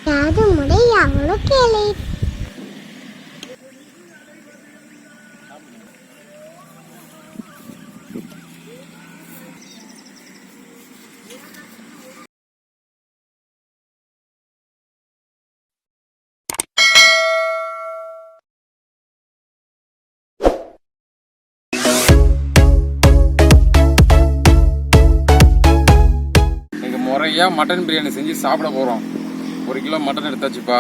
காது முடை அவளோ கேளு. முறையா மட்டன் பிரியாணி செஞ்சு சாப்பிட போகிறோம். 1 கிலோ மட்டன் எடுத்தாச்சுப்பா.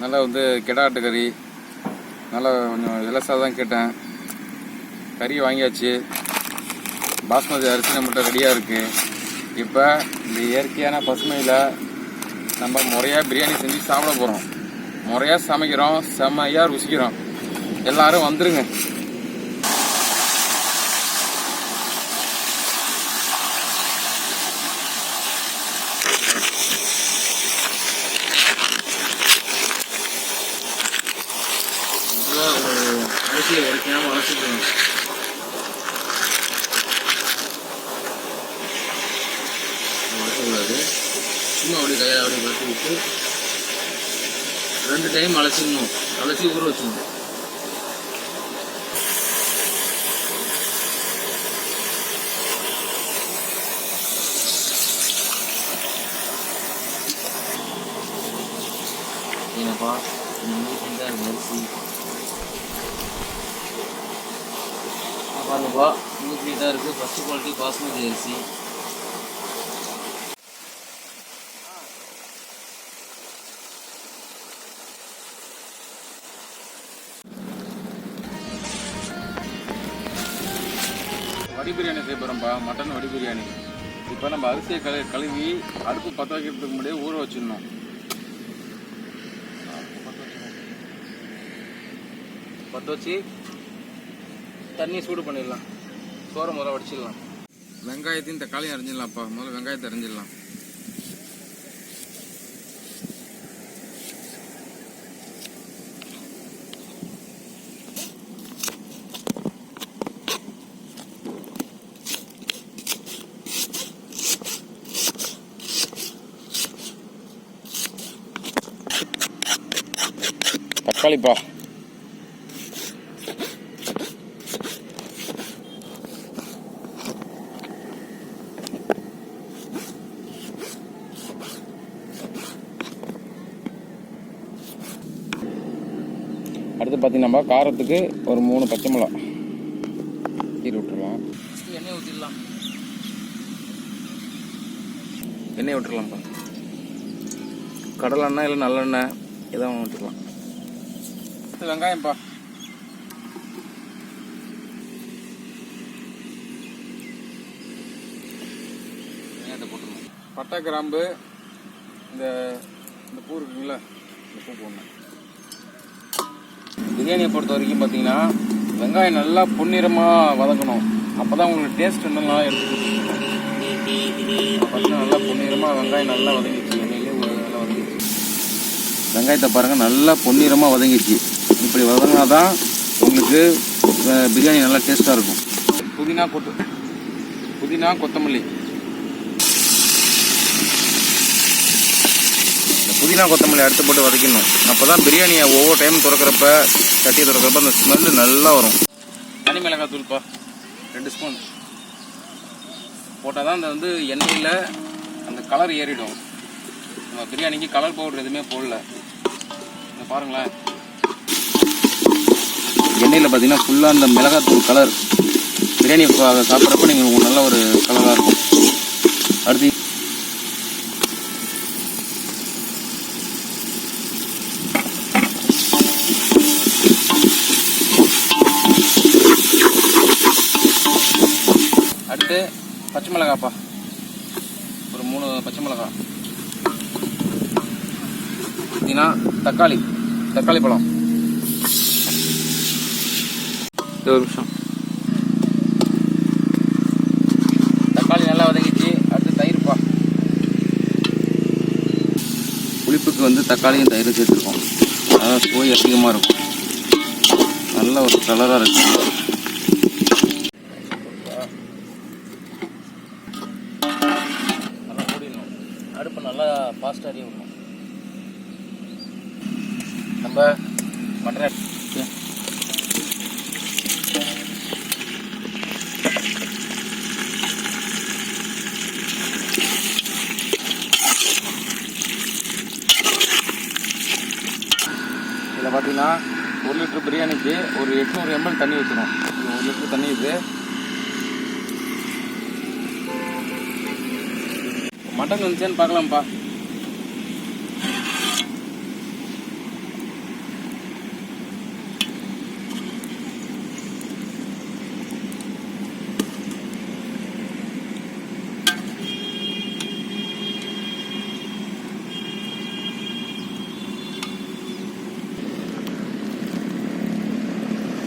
நல்லா வந்து கெடாட்டு கறி, நல்லா கொஞ்சம் இலசாக தான் கேட்டேன். கறி வாங்கியாச்சு. பாஸ்மதி அரிசி நம்மகிட்ட ரெடியாக இருக்குது. இப்போ இந்த இயற்கையான பசுமையில் நம்ம முறையாக பிரியாணி செஞ்சு சாப்பிட போகிறோம். முறையாக சமைக்கிறோம், செம்மையாக ருசிக்கிறோம். எல்லாரும் வந்துருங்க. அரிசியை வரைக்காம வளர்த்துக்கணும். வளர்க்கக்கூடாது. சும்மா அப்படி கையில் அப்படி வளர்த்து விட்டு 2 டைம் அலசிடணும். அலசி ஊற வச்சுக்கணும். ஏன்னாப்பா அரிசி பாருங்கப்பா, உங்களுக்கு இதாக இருக்குது. ஃபஸ்ட்டு குவாலிட்டி பாஸ்மதி அரிசி. வடி பிரியாணி செய்ய போகிறோம்ப்பா, மட்டன் வடி பிரியாணி. இப்போ நம்ம அரிசியை கழுவி அடுப்பு பற்ற வைக்கிறதுக்கு முன்னாடியே ஊற வச்சிடணும். பற்ற வச்சு தண்ணி சூடு பண்ணிடலாம். சோறை முதல்ல வடிச்சிடலாம். வெங்காயத்தையும் தக்காளியும் அரிஞ்சிடலாம்ப்பா. முதல்ல வெங்காயத்தை அரிஞ்சிடலாம். தக்காளிப்பா, அடுத்து பார்த்தீங்கன்னா காரத்துக்கு ஒரு 3 பச்சை மிளகா கீரை விட்டுருலாம். எண்ணெய் ஊற்றிடலாம். எண்ணெய் விட்டுடலாம்ப்பா. கடலை எண்ணெய் இல்லை நல்லெண்ணெய் எதாவது ஊற்றிடலாம். வெங்காயம்ப்பா. வெங்காயத்தை போட்டுருவோம். பட்டை கிராம்பு, இந்த பூ இருக்குங்களா, இந்த பூ போடணும். பிரியாணியை பொறுத்த வரைக்கும் பார்த்தீங்கன்னா வெங்காயம் நல்லா பொன்னிறமாக வதக்கணும். அப்போ தான் உங்களுக்கு டேஸ்ட் நல்லா எடுத்து பார்த்தீங்கன்னா நல்லா பொன்னிறமாக வெங்காயம் நல்லா வதங்கிடுச்சு. எண்ணெயிலே நல்லா வதங்கிடுச்சு. வெங்காயத்தை பாருங்கள், நல்லா பொன்னிறமாக வதங்கிடுச்சு. இப்படி வதங்கினா தான் உங்களுக்கு பிரியாணி நல்லா டேஸ்ட்டாக இருக்கும். புதினா கொத்தமல்லி. புதினா கொத்தமல்லி அடுத்து போட்டு வதக்கணும். அப்போ தான் பிரியாணியை ஒவ்வொரு டைம் திறக்கிறப்ப, சட்டியை திறக்கிறப்ப அந்த ஸ்மெல்லு நல்லா வரும். தனி மிளகாய் தூள்ப்பா 2 ஸ்பூன் போட்டால் தான் அந்த வந்து எண்ணெயில் அந்த கலர் ஏறிடும். நம்ம பிரியாணிக்கு கலர் பவுடர் எதுவுமே போடல. பாருங்களேன், எண்ணெயில் பார்த்தீங்கன்னா ஃபுல்லாக அந்த மிளகாத்தூள் கலர் பிரியாணி சாப்பிட்றப்ப நீங்கள் நல்ல ஒரு கலராக இருக்கும். அடுத்து பச்சை மிளகாப்பா, ஒரு 3 பச்சை மிளகாய். பார்த்தீங்கன்னா தக்காளி பழம். ஒரு நிமிஷம். தக்காளி நல்லா வதங்கிச்சு. அடுத்து தயிர்ப்பா. புளிப்புக்கு வந்து தக்காளியும் தயிரும் சேர்த்துருக்கோம். அதான் சுவை அதிகமாக இருக்கும். நல்ல ஒரு கலராக இருக்கு. அடுப்பு நல்லா ஃபாஸ்ட்டாக விடணும். நம்ம மட்டன் இதில் பார்த்தீங்கன்னா 1 லிட்டர் பிரியாணிக்கு ஒரு 800 ml தண்ணி ஊற்றணும். 1 லிட்டர் தண்ணி இது. மட்டன் வந்துச்சேன்னு பார்க்கலாம்ப்பா.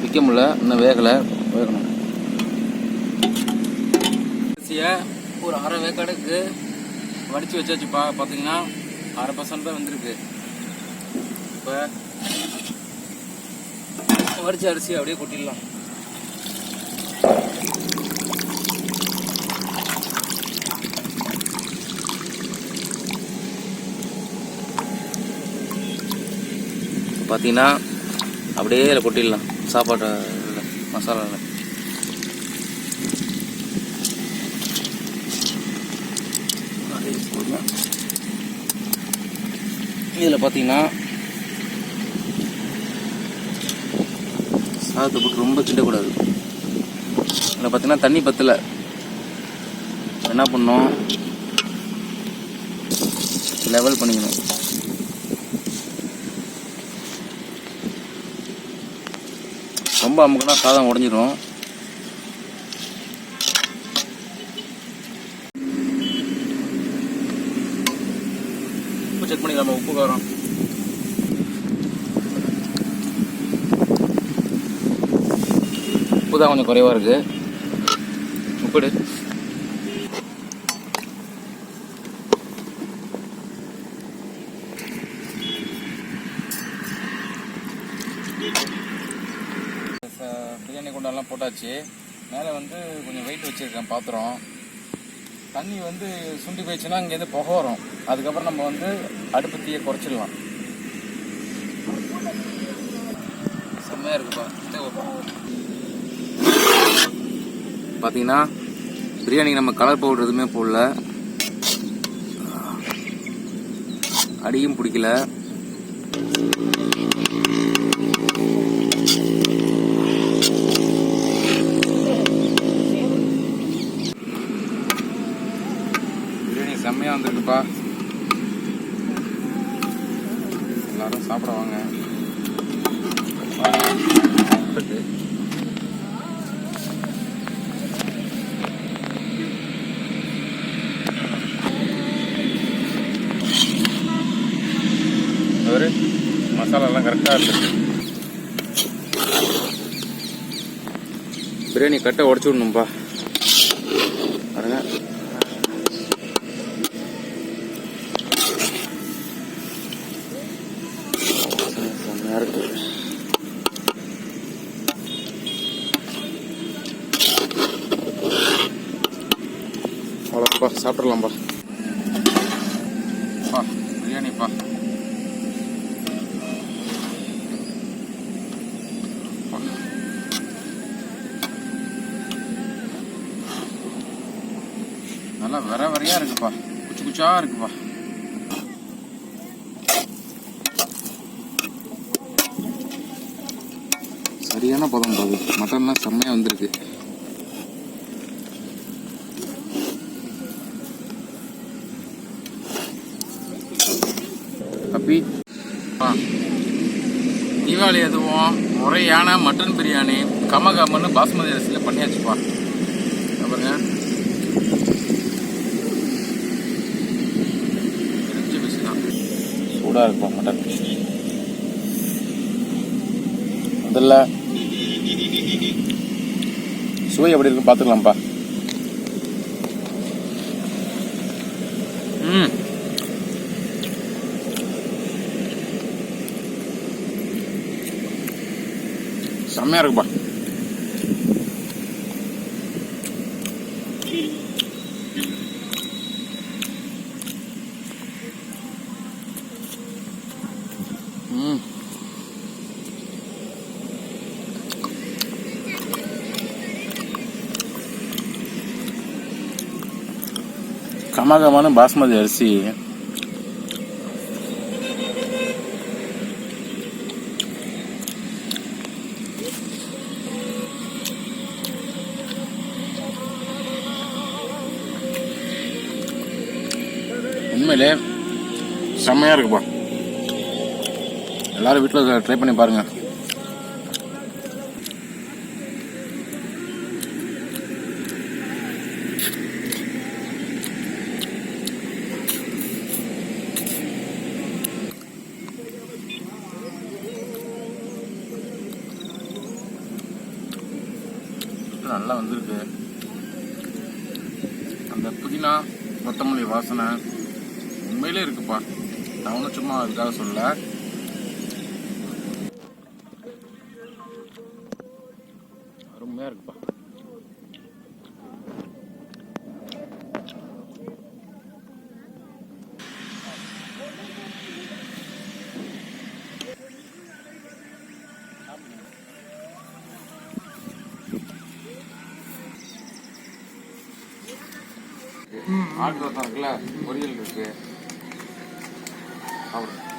வைக்க முடியல, இன்னும் வேகணும். அரிசியை ஒரு அரை வேக்காடுக்கு வடித்து வச்சாச்சுப்பா. பார்த்தீங்கன்னா 1/2% தான் வந்திருக்கு. இப்போ வடித்த அரிசியை அப்படியே கொட்டிடலாம். பார்த்தீங்கன்னா அப்படியே இதில் கொட்டிடலாம். சாப்பாடு மசாலாவில் இதில் பார்த்தீங்கன்னா சாதத்தை போட்டு ரொம்ப கிண்டக்கூடாது. இதில் பார்த்தீங்கன்னா தண்ணி பத்தலை. என்ன பண்ணோம், லெவல் பண்ணிக்கணும். ரொம்ப அமுக்குனா சாதம் உடஞ்சிடும். உப்பு செக் பண்ணிக்கலாம். உப்பு காரம் உப்பு தான் கொஞ்சம் குறைவாக இருக்குது. உப்பிடு. பிரியாணி குண்டாலாம் போட்டாச்சு. மேலே வந்து கொஞ்சம் வெயிட் வச்சுருக்கேன் பாத்திரம். தண்ணி வந்து சுண்டி போயிடுச்சுன்னா இங்கேருந்து புகை வரும். அதுக்கப்புறம் நம்ம வந்து அடுப்பு தீயை குறைச்சிடலாம். செம்மையாக இருக்குப்பா. பார்த்தீங்கன்னா பிரியாணிக்கு நம்ம கலர் பவுடர் எதுவுமே போடல, அடியும் பிடிக்கல. பிரியாணி செம்மையாக வந்திருக்குப்பா. எல்லாரும் சாப்பிட வாங்க. மசாலாலாம் கரெக்டாக இருக்கு. பிரியாணி கட்டை உடச்சி விடணும்பா. பாருங்க, செம்மையாக இருக்கு. அவ்வளோப்பா, சாப்பிட்றலாம்ப்பா. பிரியாணிப்பா. நல்லா வரையா இருக்குப்பா, குச்சி குச்சா இருக்குப்பா. சரியான பதம் பாது. மட்டன்லாம் செம்மையா வந்திருக்கு. அப்பி தீபாவளி எதுவும் முறையான மட்டன் பிரியாணி கமகமன்னு பாஸ்மதி அரிசியில் பண்ணியாச்சுப்பா. பாருங்க, சூடாக இருக்குப்பா மட்டன். முதல்ல சுவை எப்படி இருக்கு பார்த்துக்கலாம்ப்பா. செம்மையா இருக்குப்பா. கமகமான பாஸ்மதி அரிசி. உண்மையிலே செம்மையா இருக்குப்பா. எல்லாரும் வீட்டில் ட்ரை பண்ணி பாருங்க. நல்லா வந்திருக்கு. அந்த புதினா கொத்தமல்லி வாசனை உண்மையிலே இருக்குப்பா. நான் ஒன்றும் சும்மா அதுக்காக சொல்லல. அருமையா இருக்குப்பா. ஆட்டு இருக்குல்ல, பொரியல் இருக்கு. சாப்பிடுங்க.